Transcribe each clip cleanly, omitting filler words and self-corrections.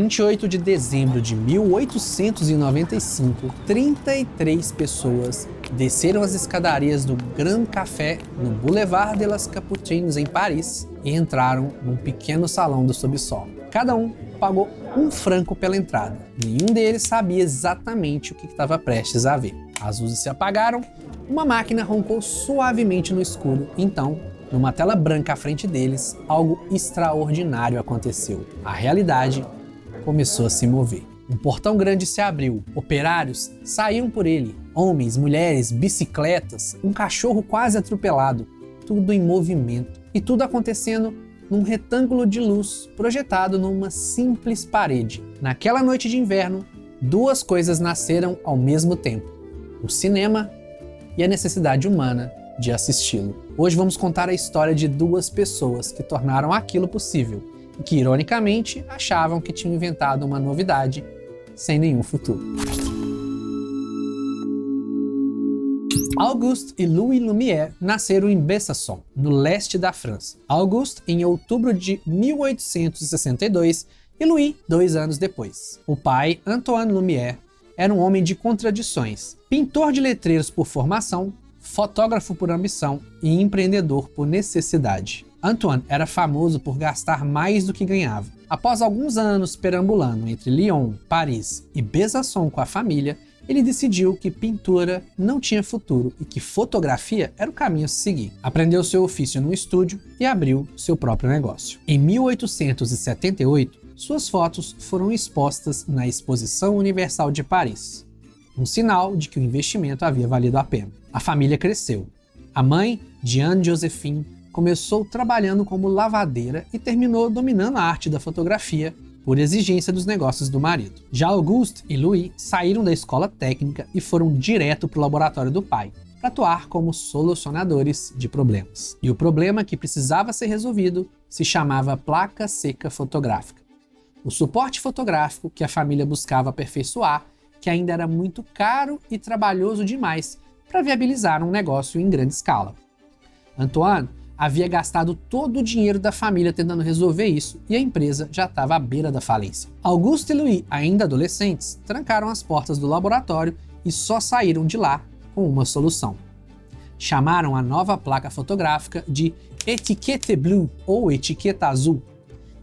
28 de dezembro de 1895, 33 pessoas desceram as escadarias do Grand Café no Boulevard de las Capucines, em Paris, e entraram num pequeno salão do subsolo. Cada um pagou £1 pela entrada. Nenhum deles sabia exatamente o que estava prestes a ver. As luzes se apagaram, uma máquina roncou suavemente no escuro, então, numa tela branca à frente deles, algo extraordinário aconteceu. A realidade começou a se mover. Um portão grande se abriu, operários saíam por ele, homens, mulheres, bicicletas, um cachorro quase atropelado, tudo em movimento. E tudo acontecendo num retângulo de luz projetado numa simples parede. Naquela noite de inverno, duas coisas nasceram ao mesmo tempo: o cinema e a necessidade humana de assisti-lo. Hoje vamos contar a história de duas pessoas que tornaram aquilo possível e que, ironicamente, achavam que tinham inventado uma novidade sem nenhum futuro. Auguste e Louis Lumière nasceram em Besançon, no leste da França. Auguste em outubro de 1862 e Louis 2 anos depois. O pai, Antoine Lumière, era um homem de contradições, pintor de letreiros por formação, fotógrafo por ambição e empreendedor por necessidade. Antoine era famoso por gastar mais do que ganhava. Após alguns anos perambulando entre Lyon, Paris e Besançon com a família, ele decidiu que pintura não tinha futuro e que fotografia era o caminho a se seguir. Aprendeu seu ofício num estúdio e abriu seu próprio negócio. Em 1878, suas fotos foram expostas na Exposição Universal de Paris, um sinal de que o investimento havia valido a pena. A família cresceu. A mãe, Diane Josephine, começou trabalhando como lavadeira e terminou dominando a arte da fotografia por exigência dos negócios do marido. Já Auguste e Louis saíram da escola técnica e foram direto para o laboratório do pai, para atuar como solucionadores de problemas. E o problema que precisava ser resolvido se chamava placa seca fotográfica. O suporte fotográfico que a família buscava aperfeiçoar, que ainda era muito caro e trabalhoso demais para viabilizar um negócio em grande escala. Antoine havia gastado todo o dinheiro da família tentando resolver isso e a empresa já estava à beira da falência. Auguste e Louis, ainda adolescentes, trancaram as portas do laboratório e só saíram de lá com uma solução. Chamaram a nova placa fotográfica de Etiquette Bleue ou etiqueta azul.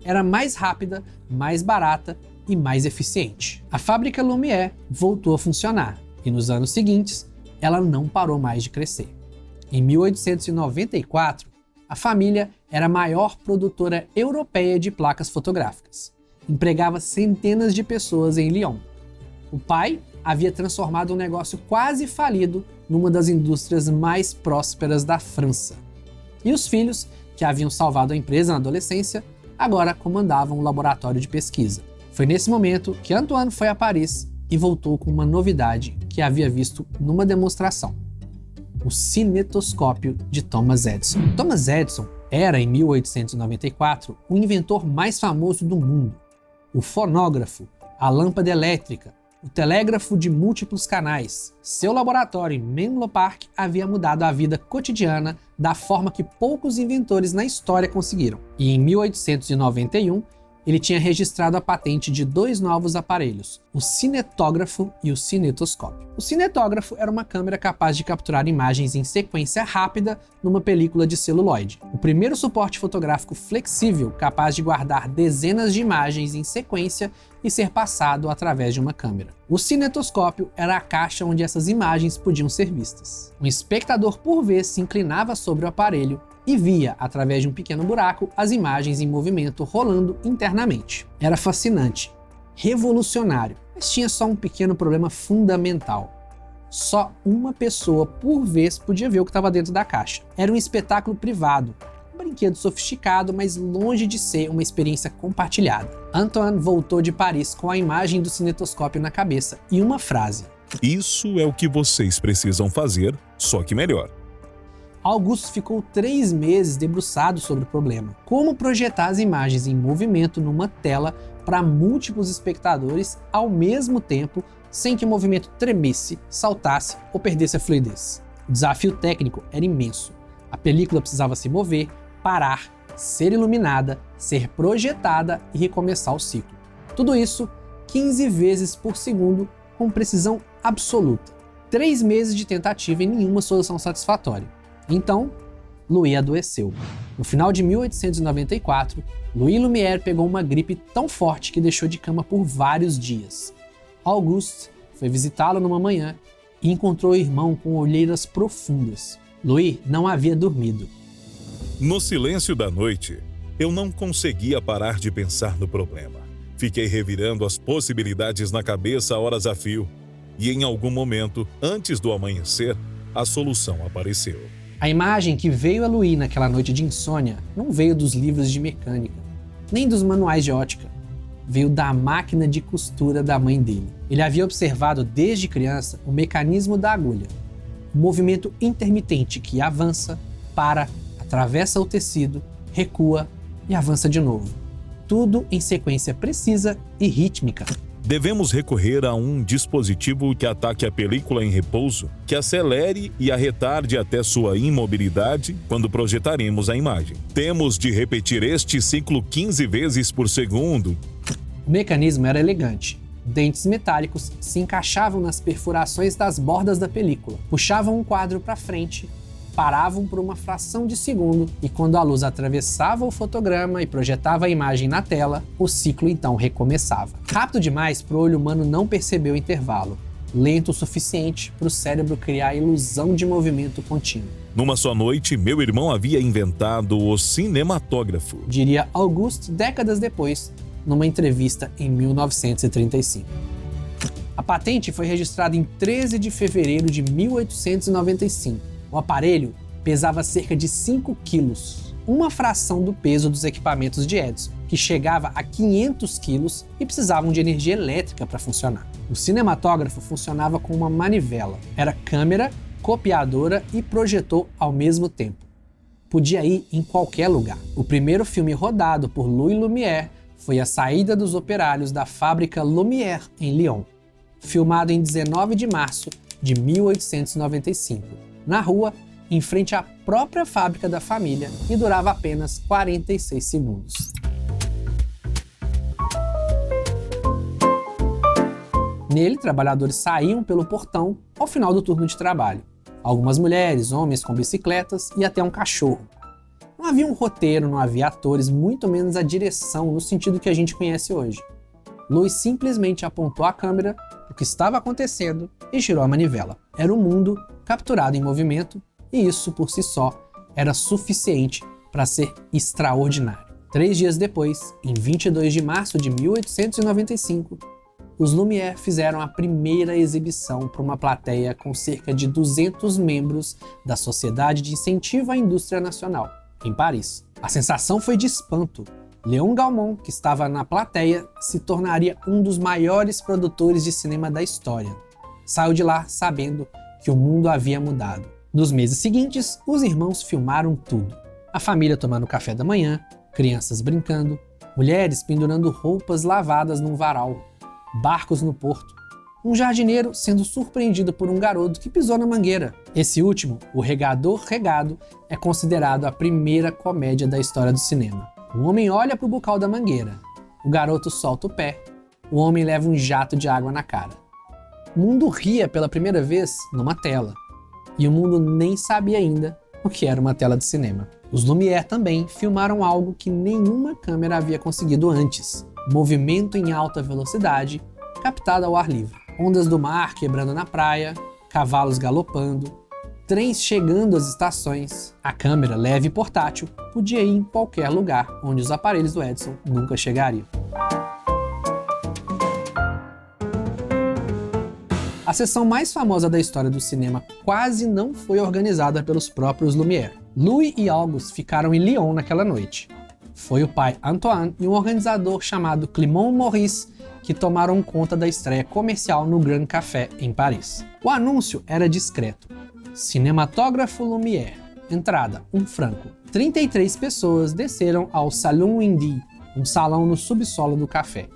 Era mais rápida, mais barata e mais eficiente. A fábrica Lumière voltou a funcionar e nos anos seguintes ela não parou mais de crescer. Em 1894, a família era a maior produtora europeia de placas fotográficas. Empregava centenas de pessoas em Lyon. O pai havia transformado um negócio quase falido numa das indústrias mais prósperas da França. E os filhos, que haviam salvado a empresa na adolescência, agora comandavam um laboratório de pesquisa. Foi nesse momento que Antoine foi a Paris e voltou com uma novidade que havia visto numa demonstração: o cinetoscópio de Thomas Edison. Thomas Edison era, em 1894, o inventor mais famoso do mundo. O fonógrafo, a lâmpada elétrica, o telégrafo de múltiplos canais. Seu laboratório em Menlo Park havia mudado a vida cotidiana da forma que poucos inventores na história conseguiram. E em 1891, ele tinha registrado a patente de dois novos aparelhos, o cinetógrafo e o cinetoscópio. O cinetógrafo era uma câmera capaz de capturar imagens em sequência rápida numa película de celuloide. O primeiro suporte fotográfico flexível capaz de guardar dezenas de imagens em sequência e ser passado através de uma câmera. O cinetoscópio era a caixa onde essas imagens podiam ser vistas. Um espectador por vez se inclinava sobre o aparelho e via, através de um pequeno buraco, as imagens em movimento rolando internamente. Era fascinante, revolucionário, mas tinha só um pequeno problema fundamental. Só uma pessoa por vez podia ver o que estava dentro da caixa. Era um espetáculo privado, um brinquedo sofisticado, mas longe de ser uma experiência compartilhada. Antoine voltou de Paris com a imagem do cinetoscópio na cabeça e uma frase: "Isso é o que vocês precisam fazer, só que melhor." Auguste ficou 3 meses debruçado sobre o problema. Como projetar as imagens em movimento numa tela para múltiplos espectadores ao mesmo tempo, sem que o movimento tremesse, saltasse ou perdesse a fluidez. O desafio técnico era imenso. A película precisava se mover, parar, ser iluminada, ser projetada e recomeçar o ciclo. Tudo isso 15 vezes por segundo com precisão absoluta. 3 meses de tentativa e nenhuma solução satisfatória. Então, Louis adoeceu. No final de 1894, Louis Lumière pegou uma gripe tão forte que deixou de cama por vários dias. Auguste foi visitá-lo numa manhã e encontrou o irmão com olheiras profundas. Louis não havia dormido. No silêncio da noite, eu não conseguia parar de pensar no problema. Fiquei revirando as possibilidades na cabeça horas a fio. E em algum momento, antes do amanhecer, a solução apareceu. A imagem que veio a Louis naquela noite de insônia não veio dos livros de mecânica, nem dos manuais de ótica. Veio da máquina de costura da mãe dele. Ele havia observado desde criança o mecanismo da agulha, um movimento intermitente que avança, para, atravessa o tecido, recua e avança de novo. Tudo em sequência precisa e rítmica. Devemos recorrer a um dispositivo que ataque a película em repouso, que acelere e a retarde até sua imobilidade quando projetaremos a imagem. Temos de repetir este ciclo 15 vezes por segundo. O mecanismo era elegante. Dentes metálicos se encaixavam nas perfurações das bordas da película, puxavam um quadro para frente, paravam por uma fração de segundo e quando a luz atravessava o fotograma e projetava a imagem na tela, o ciclo então recomeçava. Rápido demais para o olho humano não perceber o intervalo, lento o suficiente para o cérebro criar a ilusão de movimento contínuo. Numa só noite, meu irmão havia inventado o cinematógrafo, diria Auguste décadas depois, numa entrevista em 1935. A patente foi registrada em 13 de fevereiro de 1895. O aparelho pesava cerca de 5 quilos, uma fração do peso dos equipamentos de Edison, que chegava a 500 quilos e precisavam de energia elétrica para funcionar. O cinematógrafo funcionava com uma manivela. Era câmera, copiadora e projetor ao mesmo tempo. Podia ir em qualquer lugar. O primeiro filme rodado por Louis Lumière foi A Saída dos Operários da Fábrica Lumière, em Lyon, filmado em 19 de março de 1895. Na rua, em frente à própria fábrica da família, e durava apenas 46 segundos. Nele, trabalhadores saíam pelo portão ao final do turno de trabalho. Algumas mulheres, homens com bicicletas e até um cachorro. Não havia um roteiro, não havia atores, muito menos a direção no sentido que a gente conhece hoje. Louis simplesmente apontou a câmera para o que estava acontecendo e girou a manivela. Era o mundo capturado em movimento e isso por si só era suficiente para ser extraordinário. 3 dias depois, em 22 de março de 1895, os Lumière fizeram a primeira exibição para uma plateia com cerca de 200 membros da Sociedade de Incentivo à Indústria Nacional, em Paris. A sensação foi de espanto. Léon Gaumont, que estava na plateia, se tornaria um dos maiores produtores de cinema da história. Saiu de lá sabendo que o mundo havia mudado. Nos meses seguintes, os irmãos filmaram tudo. A família tomando café da manhã, crianças brincando, mulheres pendurando roupas lavadas num varal, barcos no porto, um jardineiro sendo surpreendido por um garoto que pisou na mangueira. Esse último, O Regador Regado, é considerado a primeira comédia da história do cinema. Um homem olha para o bocal da mangueira, o garoto solta o pé, o homem leva um jato de água na cara. O mundo ria pela primeira vez numa tela, e o mundo nem sabia ainda o que era uma tela de cinema. Os Lumière também filmaram algo que nenhuma câmera havia conseguido antes: movimento em alta velocidade, captado ao ar livre. Ondas do mar quebrando na praia, cavalos galopando, trens chegando às estações. A câmera, leve e portátil, podia ir em qualquer lugar onde os aparelhos do Edison nunca chegariam. A sessão mais famosa da história do cinema quase não foi organizada pelos próprios Lumière. Louis e Auguste ficaram em Lyon naquela noite. Foi o pai Antoine e um organizador chamado Clément Maurice que tomaram conta da estreia comercial no Grand Café, em Paris. O anúncio era discreto. Cinematógrafo Lumière. Entrada, 1 franco. 33 pessoas desceram ao Salon Windy, um salão no subsolo do café,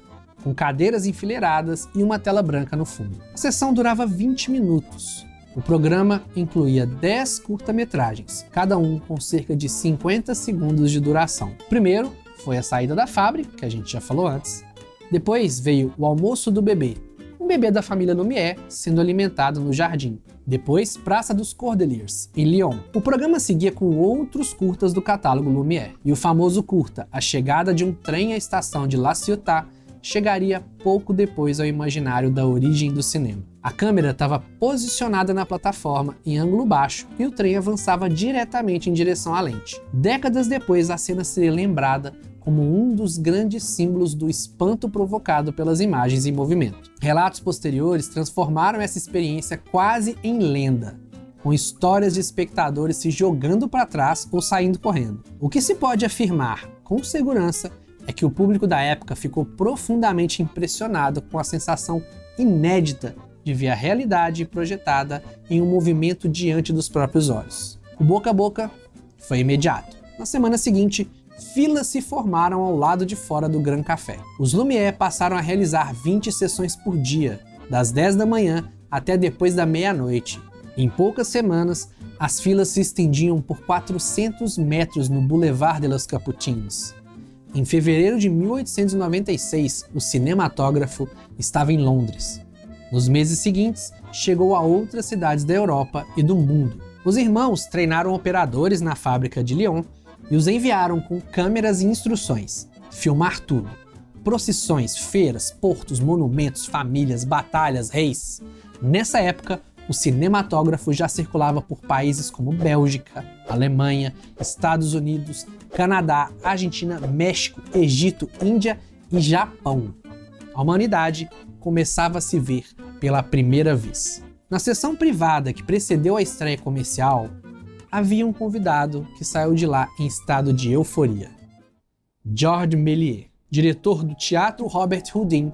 com cadeiras enfileiradas e uma tela branca no fundo. A sessão durava 20 minutos. O programa incluía 10 curta-metragens, cada um com cerca de 50 segundos de duração. O primeiro foi A Saída da Fábrica, que a gente já falou antes. Depois veio O Almoço do Bebê, um bebê da família Lumière sendo alimentado no jardim. Depois, Praça dos Cordeliers, em Lyon. O programa seguia com outros curtas do catálogo Lumière. E o famoso curta A Chegada de um Trem à Estação de La Ciotat chegaria pouco depois ao imaginário da origem do cinema. A câmera estava posicionada na plataforma em ângulo baixo e o trem avançava diretamente em direção à lente. Décadas depois, a cena seria lembrada como um dos grandes símbolos do espanto provocado pelas imagens em movimento. Relatos posteriores transformaram essa experiência quase em lenda, com histórias de espectadores se jogando para trás ou saindo correndo. O que se pode afirmar com segurança é que o público da época ficou profundamente impressionado com a sensação inédita de ver a realidade projetada em um movimento diante dos próprios olhos. O boca a boca foi imediato. Na semana seguinte, filas se formaram ao lado de fora do Grand Café. Os Lumière passaram a realizar 20 sessões por dia, das 10 da manhã até depois da meia-noite. Em poucas semanas, as filas se estendiam por 400 metros no Boulevard de los Capucines. Em fevereiro de 1896, o cinematógrafo estava em Londres. Nos meses seguintes, chegou a outras cidades da Europa e do mundo. Os irmãos treinaram operadores na fábrica de Lyon e os enviaram com câmeras e instruções. Filmar tudo. Procissões, feiras, portos, monumentos, famílias, batalhas, reis. Nessa época, o cinematógrafo já circulava por países como Bélgica, Alemanha, Estados Unidos, Canadá, Argentina, México, Egito, Índia e Japão. A humanidade começava a se ver pela primeira vez. Na sessão privada que precedeu a estreia comercial, havia um convidado que saiu de lá em estado de euforia. Georges Méliès, diretor do Teatro Robert Houdin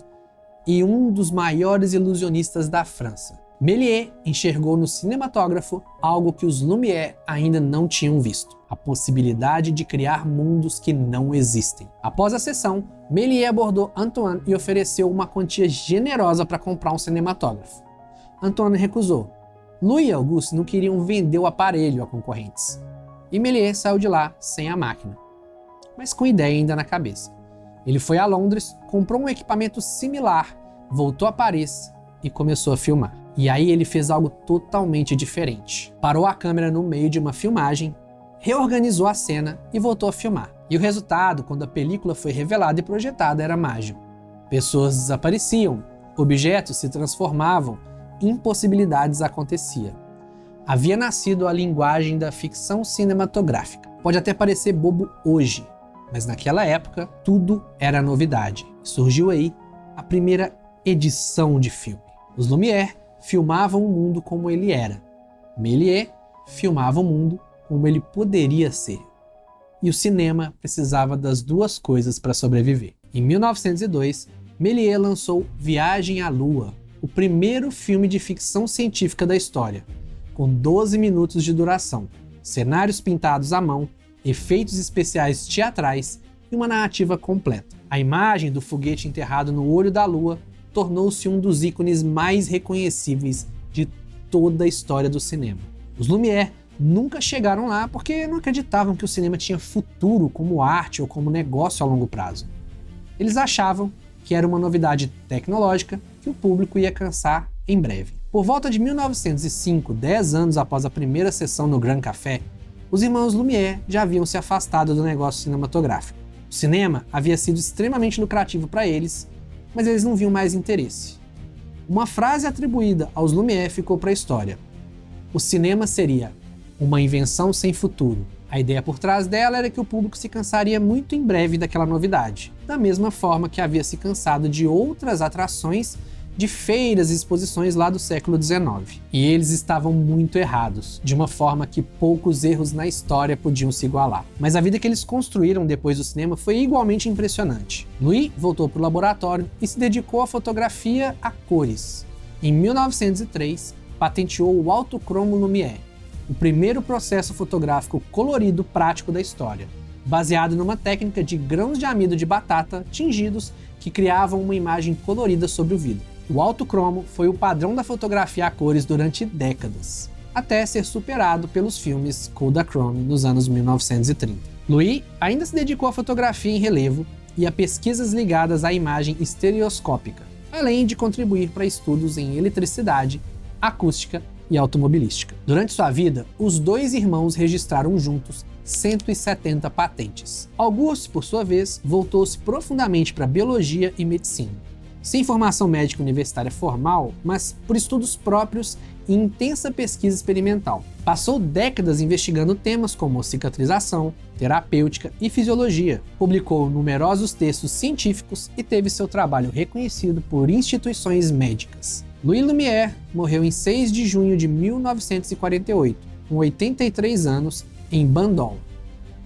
e um dos maiores ilusionistas da França. Méliès enxergou no cinematógrafo algo que os Lumière ainda não tinham visto: a possibilidade de criar mundos que não existem. Após a sessão, Méliès abordou Antoine e ofereceu uma quantia generosa para comprar um cinematógrafo. Antoine recusou. Louis e Auguste não queriam vender o aparelho a concorrentes. E Méliès saiu de lá sem a máquina, mas com ideia ainda na cabeça. Ele foi a Londres, comprou um equipamento similar, voltou a Paris e começou a filmar. E aí ele fez algo totalmente diferente. Parou a câmera no meio de uma filmagem, reorganizou a cena e voltou a filmar. E o resultado, quando a película foi revelada e projetada, era mágico. Pessoas desapareciam, objetos se transformavam, impossibilidades aconteciam. Havia nascido a linguagem da ficção cinematográfica. Pode até parecer bobo hoje, mas naquela época tudo era novidade. Surgiu aí a primeira edição de filme. Os Lumière filmavam o mundo como ele era. Méliès filmava o mundo como ele poderia ser. E o cinema precisava das duas coisas para sobreviver. Em 1902, Méliès lançou Viagem à Lua, o primeiro filme de ficção científica da história, com 12 minutos de duração, cenários pintados à mão, efeitos especiais teatrais e uma narrativa completa. A imagem do foguete enterrado no olho da Lua tornou-se um dos ícones mais reconhecíveis de toda a história do cinema. Os Lumière nunca chegaram lá porque não acreditavam que o cinema tinha futuro como arte ou como negócio a longo prazo. Eles achavam que era uma novidade tecnológica que o público ia cansar em breve. Por volta de 1905, 10 anos após a primeira sessão no Grand Café, os irmãos Lumière já haviam se afastado do negócio cinematográfico. O cinema havia sido extremamente lucrativo para eles, mas eles não viam mais interesse. Uma frase atribuída aos Lumière ficou para a história: o cinema seria uma invenção sem futuro. A ideia por trás dela era que o público se cansaria muito em breve daquela novidade, da mesma forma que havia se cansado de outras atrações de feiras e exposições lá do século XIX. E eles estavam muito errados, de uma forma que poucos erros na história podiam se igualar. Mas a vida que eles construíram depois do cinema foi igualmente impressionante. Louis voltou para o laboratório e se dedicou à fotografia a cores. Em 1903, patenteou o autocromo Lumière, o primeiro processo fotográfico colorido prático da história, baseado numa técnica de grãos de amido de batata tingidos que criavam uma imagem colorida sobre o vidro. O autocromo foi o padrão da fotografia a cores durante décadas, até ser superado pelos filmes Kodachrome nos anos 1930. Louis ainda se dedicou à fotografia em relevo e a pesquisas ligadas à imagem estereoscópica, além de contribuir para estudos em eletricidade, acústica e automobilística. Durante sua vida, os dois irmãos registraram juntos 170 patentes. Auguste, por sua vez, voltou-se profundamente para biologia e medicina. Sem formação médica universitária formal, mas por estudos próprios e intensa pesquisa experimental. Passou décadas investigando temas como cicatrização, terapêutica e fisiologia. Publicou numerosos textos científicos e teve seu trabalho reconhecido por instituições médicas. Louis Lumière morreu em 6 de junho de 1948, com 83 anos, em Bandol.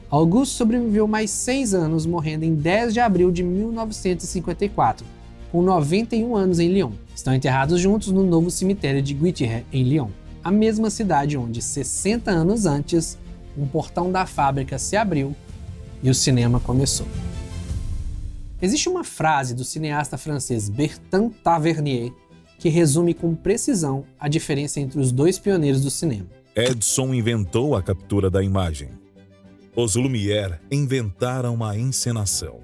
Auguste sobreviveu mais 6 anos, morrendo em 10 de abril de 1954, com 91 anos em Lyon. Estão enterrados juntos no novo cemitério de Guitry, em Lyon, a mesma cidade onde, 60 anos antes, um portão da fábrica se abriu e o cinema começou. Existe uma frase do cineasta francês Bertrand Tavernier que resume com precisão a diferença entre os dois pioneiros do cinema. Edison inventou a captura da imagem. Os Lumière inventaram a encenação.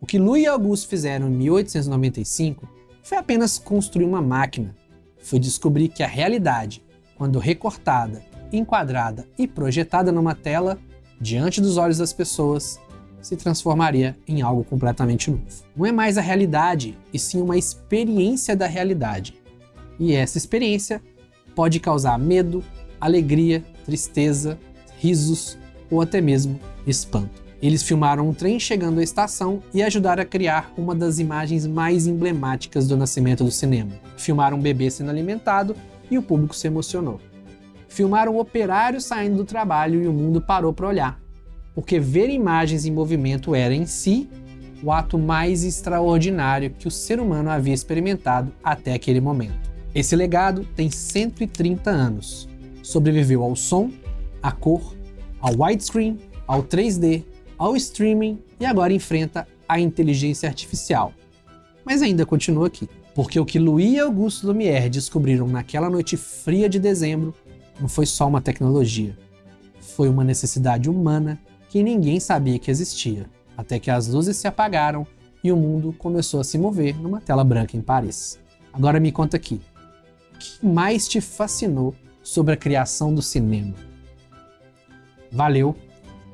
O que Louis e Auguste fizeram em 1895 foi apenas construir uma máquina. Foi descobrir que a realidade, quando recortada, enquadrada e projetada numa tela, diante dos olhos das pessoas, se transformaria em algo completamente novo. Não é mais a realidade, e sim uma experiência da realidade. E essa experiência pode causar medo, alegria, tristeza, risos ou até mesmo espanto. Eles filmaram um trem chegando à estação e ajudaram a criar uma das imagens mais emblemáticas do nascimento do cinema. Filmaram um bebê sendo alimentado e o público se emocionou. Filmaram um operário saindo do trabalho e o mundo parou para olhar, porque ver imagens em movimento era em si o ato mais extraordinário que o ser humano havia experimentado até aquele momento. Esse legado tem 130 anos. Sobreviveu ao som, à cor, ao widescreen, ao 3D, ao streaming e agora enfrenta a inteligência artificial. Mas ainda continua aqui, porque o que Louis e Auguste Lumière descobriram naquela noite fria de dezembro não foi só uma tecnologia, foi uma necessidade humana que ninguém sabia que existia, até que as luzes se apagaram e o mundo começou a se mover numa tela branca em Paris. Agora me conta aqui, o que mais te fascinou sobre a criação do cinema? Valeu!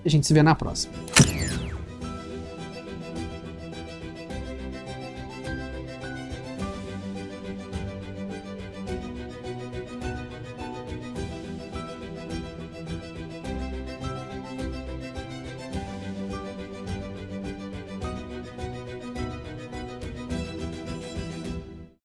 A gente se vê na próxima.